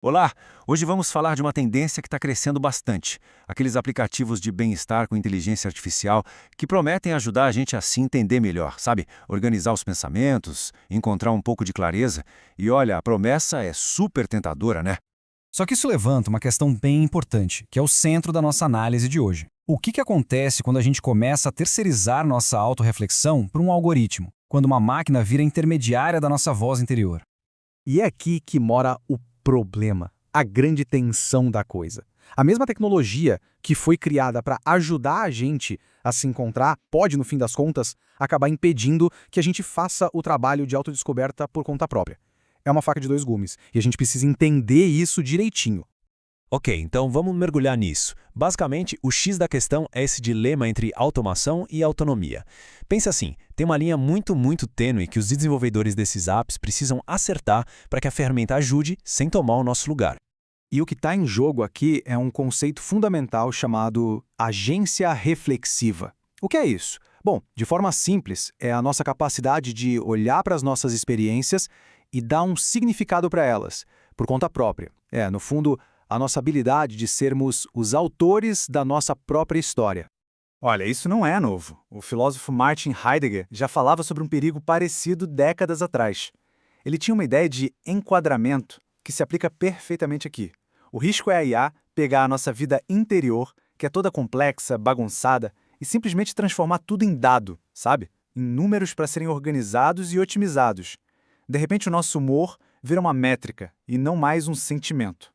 Olá! Hoje vamos falar de uma tendência que está crescendo bastante. Aqueles aplicativos de bem-estar com inteligência artificial que prometem ajudar a gente a se entender melhor, sabe? Organizar os pensamentos, encontrar um pouco de clareza. E olha, a promessa é super tentadora, né? Só que isso levanta uma questão bem importante, que é o centro da nossa análise de hoje. O que acontece quando a gente começa a terceirizar nossa autorreflexão para um algoritmo, quando uma máquina vira intermediária da nossa voz interior? E é aqui que mora o problema, a grande tensão da coisa. A mesma tecnologia que foi criada para ajudar a gente a se encontrar pode, no fim das contas, acabar impedindo que a gente faça o trabalho de autodescoberta por conta própria. É uma faca de dois gumes, e a gente precisa entender isso direitinho. Ok, então vamos mergulhar nisso. Basicamente, o X da questão é esse dilema entre automação e autonomia. Pensa assim, tem uma linha muito tênue que os desenvolvedores desses apps precisam acertar para que a ferramenta ajude sem tomar o nosso lugar. E o que está em jogo aqui é um conceito fundamental chamado agência reflexiva. O que é isso? Bom, de forma simples, é a nossa capacidade de olhar para as nossas experiências e dar um significado para elas, por conta própria. No fundo, a nossa habilidade de sermos os autores da nossa própria história. Olha, isso não é novo. O filósofo Martin Heidegger já falava sobre um perigo parecido décadas atrás. Ele tinha uma ideia de enquadramento que se aplica perfeitamente aqui. O risco é a IA pegar a nossa vida interior, que é toda complexa, bagunçada, e simplesmente transformar tudo em dado, sabe? Em números para serem organizados e otimizados. De repente, o nosso humor vira uma métrica e não mais um sentimento.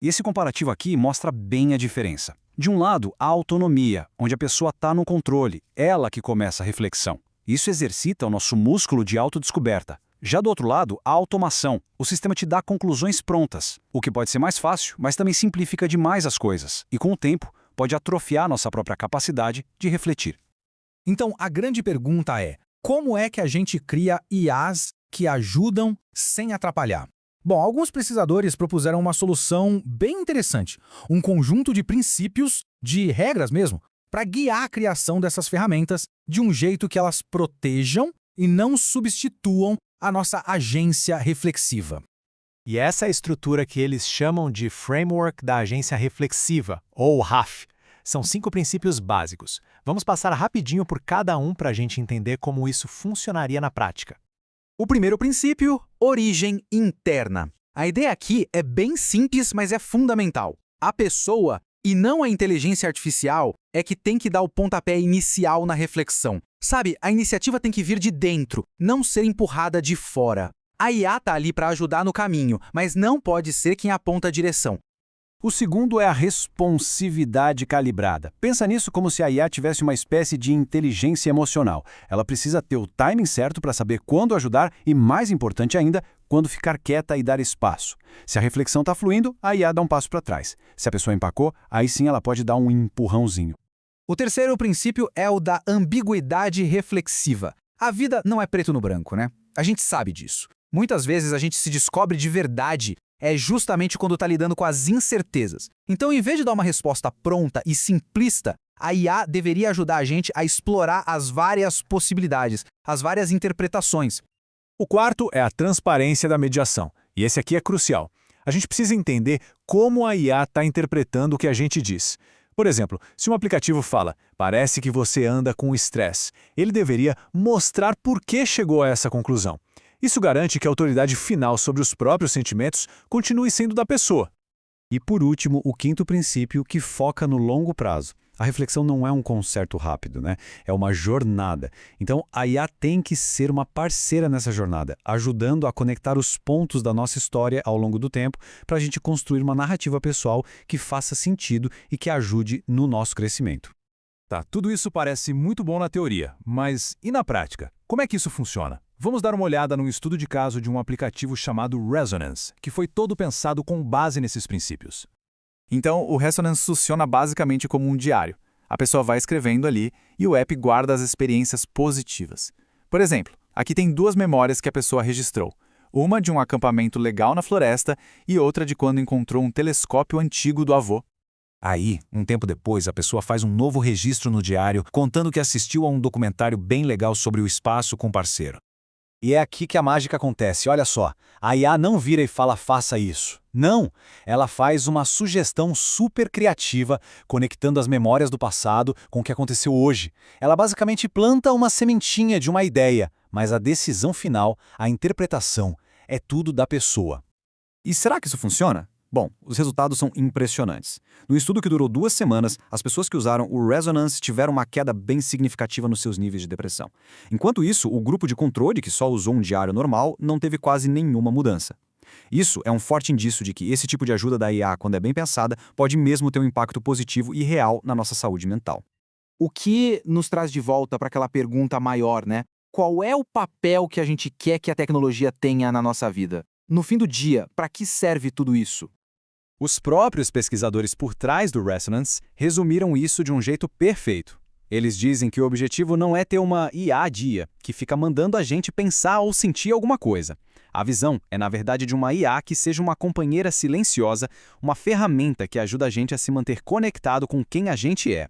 E esse comparativo aqui mostra bem a diferença. De um lado, a autonomia, onde a pessoa está no controle, ela que começa a reflexão. Isso exercita o nosso músculo de autodescoberta. Já do outro lado, a automação. O sistema te dá conclusões prontas, o que pode ser mais fácil, mas também simplifica demais as coisas. E com o tempo, pode atrofiar nossa própria capacidade de refletir. Então, a grande pergunta é, como é que a gente cria IAs que ajudam sem atrapalhar? Bom, alguns pesquisadores propuseram uma solução bem interessante, um conjunto de princípios, de regras mesmo, para guiar a criação dessas ferramentas de um jeito que elas protejam e não substituam a nossa agência reflexiva. E essa é a estrutura que eles chamam de Framework da Agência Reflexiva, ou RAF. São 5 princípios básicos. Vamos passar rapidinho por cada um para a gente entender como isso funcionaria na prática. O primeiro princípio, origem interna. A ideia aqui é bem simples, mas é fundamental. A pessoa, e não a inteligência artificial, é que tem que dar o pontapé inicial na reflexão. Sabe, a iniciativa tem que vir de dentro, não ser empurrada de fora. A IA está ali para ajudar no caminho, mas não pode ser quem aponta a direção. O segundo é a responsividade calibrada. Pensa nisso como se a IA tivesse uma espécie de inteligência emocional. Ela precisa ter o timing certo para saber quando ajudar e, mais importante ainda, quando ficar quieta e dar espaço. Se a reflexão está fluindo, a IA dá um passo para trás. Se a pessoa empacou, aí sim ela pode dar um empurrãozinho. O terceiro princípio é o da ambiguidade reflexiva. A vida não é preto no branco, né? A gente sabe disso. Muitas vezes a gente se descobre de verdade justamente quando está lidando com as incertezas. Então, em vez de dar uma resposta pronta e simplista, a IA deveria ajudar a gente a explorar as várias possibilidades, as várias interpretações. O quarto é a transparência da mediação, e esse aqui é crucial. A gente precisa entender como a IA está interpretando o que a gente diz. Por exemplo, se um aplicativo fala, parece que você anda com estresse, ele deveria mostrar por que chegou a essa conclusão. Isso garante que a autoridade final sobre os próprios sentimentos continue sendo da pessoa. E por último, o quinto princípio que foca no longo prazo. A reflexão não é um concerto rápido, né? É uma jornada. Então, a IA tem que ser uma parceira nessa jornada, ajudando a conectar os pontos da nossa história ao longo do tempo para a gente construir uma narrativa pessoal que faça sentido e que ajude no nosso crescimento. Tá, tudo isso parece muito bom na teoria, mas e na prática? Como é que isso funciona? Vamos dar uma olhada num estudo de caso de um aplicativo chamado Resonance, que foi todo pensado com base nesses princípios. Então, o Resonance funciona basicamente como um diário. A pessoa vai escrevendo ali e o app guarda as experiências positivas. Por exemplo, aqui tem 2 memórias que a pessoa registrou. Uma de um acampamento legal na floresta e outra de quando encontrou um telescópio antigo do avô. Aí, um tempo depois, a pessoa faz um novo registro no diário, contando que assistiu a um documentário bem legal sobre o espaço com o parceiro. E é aqui que a mágica acontece, olha só. A IA não vira e fala, faça isso. Não, ela faz uma sugestão super criativa, conectando as memórias do passado com o que aconteceu hoje. Ela basicamente planta uma sementinha de uma ideia, mas a decisão final, a interpretação, é tudo da pessoa. E será que isso funciona? Bom, os resultados são impressionantes. No estudo que durou 2 semanas, as pessoas que usaram o Resonance tiveram uma queda bem significativa nos seus níveis de depressão. Enquanto isso, o grupo de controle, que só usou um diário normal, não teve quase nenhuma mudança. Isso é um forte indício de que esse tipo de ajuda da IA, quando é bem pensada, pode mesmo ter um impacto positivo e real na nossa saúde mental. O que nos traz de volta para aquela pergunta maior, né? Qual é o papel que a gente quer que a tecnologia tenha na nossa vida? No fim do dia, para que serve tudo isso? Os próprios pesquisadores por trás do Resonance resumiram isso de um jeito perfeito. Eles dizem que o objetivo não é ter uma IA a dia, que fica mandando a gente pensar ou sentir alguma coisa. A visão é, na verdade, de uma IA que seja uma companheira silenciosa, uma ferramenta que ajuda a gente a se manter conectado com quem a gente é.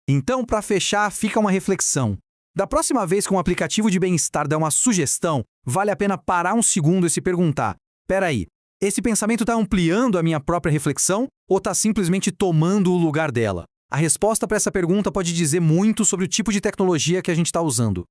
Então, para fechar, fica uma reflexão. Da próxima vez que um aplicativo de bem-estar der uma sugestão, vale a pena parar um segundo e se perguntar: peraí, esse pensamento está ampliando a minha própria reflexão ou está simplesmente tomando o lugar dela? A resposta para essa pergunta pode dizer muito sobre o tipo de tecnologia que a gente está usando.